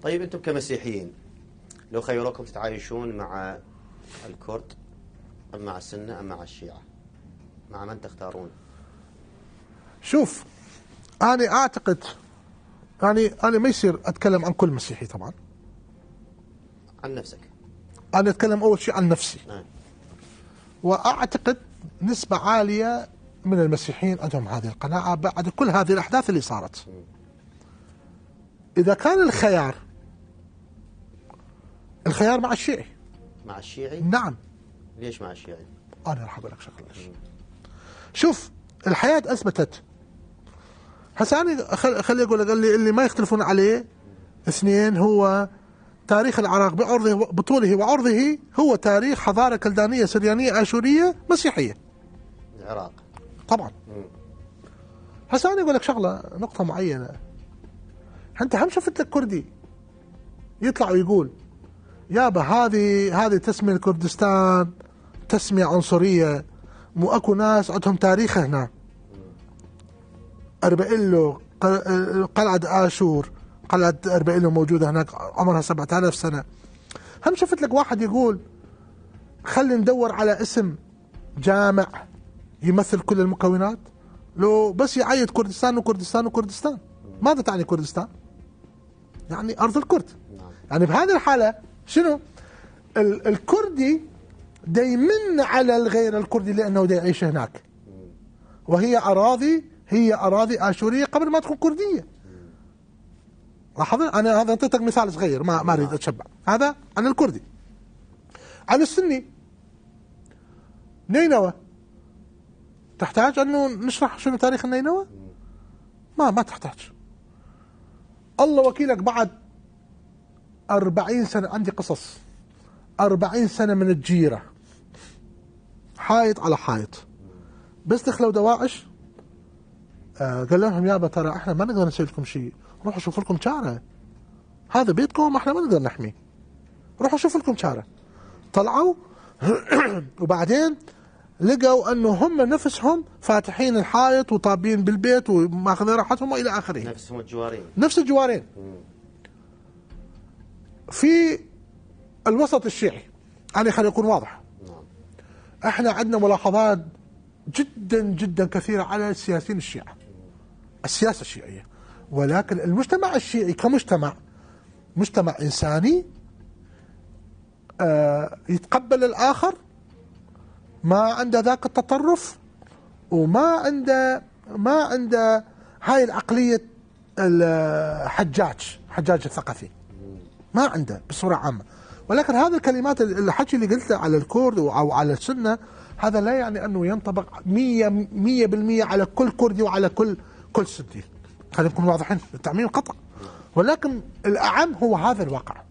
طيب أنتم كمسيحيين لو خيروكم تتعايشون مع الكرد أم مع السنة أم مع الشيعة، مع من تختارون؟ شوف، أنا أعتقد أنا ما يصير أتكلم عن كل مسيحي طبعا. عن نفسك. أنا أتكلم أول شيء عن نفسي. نعم. وأعتقد نسبة عالية من المسيحيين عندهم هذه القناعة بعد كل هذه الأحداث اللي صارت. إذا كان الخيار مع الشيعي. مع الشيعي؟ نعم. ليش مع الشيعي؟ أنا راح أقول لك شغلة. شوف، الحياة أثبتت. هسه أنا خلي أقول لك اللي ما يختلفون عليه اثنين، هو تاريخ العراق بعرضه بطوله وعرضه هو تاريخ حضارة كلدانية سريانية آشورية مسيحية. العراق طبعا. هسه أنا أقول لك شغلة، نقطة معينة. أنت هم شفت لك كردي يطلع ويقول يابا هذه تسمية كردستان تسمية عنصرية، مو اكو ناس عندهم تاريخ هنا. أربئيلو، قلعة آشور، قلعة أربئيلو موجودة هناك عمرها 7000 سنة. هم شفت لك واحد يقول خلي ندور على اسم جامع يمثل كل المكونات، لو بس يعيد كردستان وكردستان وكردستان. ماذا تعني كردستان؟ يعني أرض الكرد. يعني بهذه الحالة شنو؟ الكردي دا يمن على الغير الكردي لأنه دا يعيش هناك، وهي أراضي آشورية قبل ما تكون كردية. لاحظ، أنا هذا أعطيتك مثال صغير، ما أريد أتشبع. هذا عن الكردي. عن السني، نينوى، تحتاج أنه نشرح شنو تاريخ النينوى؟ ما تحتاج. الله وكيلك بعد 40 سنة عندي قصص، 40 سنة من الجيرة، حائط على حائط، بس دخلوا دواعش. قال لهم يابا ترى احنا ما نقدر نسوي لكم شيء، روحوا شوفوا لكم شارع، هذا بيتكم احنا ما نقدر نحميه، روحوا شوفوا لكم شارع. طلعوا وبعدين لقوا انه هم نفسهم فاتحين الحائط وطابين بالبيت وماخذين راحتهم والى اخره. نفسهم الجوارين، نفس الجوارين. في الوسط الشيعي، أنا خليني أكون واضح، احنا عندنا ملاحظات جدا جدا كثيرة على السياسيين الشيعة، السياسة الشيعية، ولكن المجتمع الشيعي كمجتمع مجتمع إنساني، يتقبل الآخر، ما عنده ذاك التطرف، وما عنده هاي العقلية حجاج الثقافي، ما عنده بصورة عامة. ولكن هذه الكلمات الحكي اللي قلته على الكرد أو على السنة، هذا لا يعني أنه ينطبق 100% على كل كردي وعلى كل سني. خلينا نكون واضحين، التعميم خطأ، ولكن الأعم هو هذا الواقع.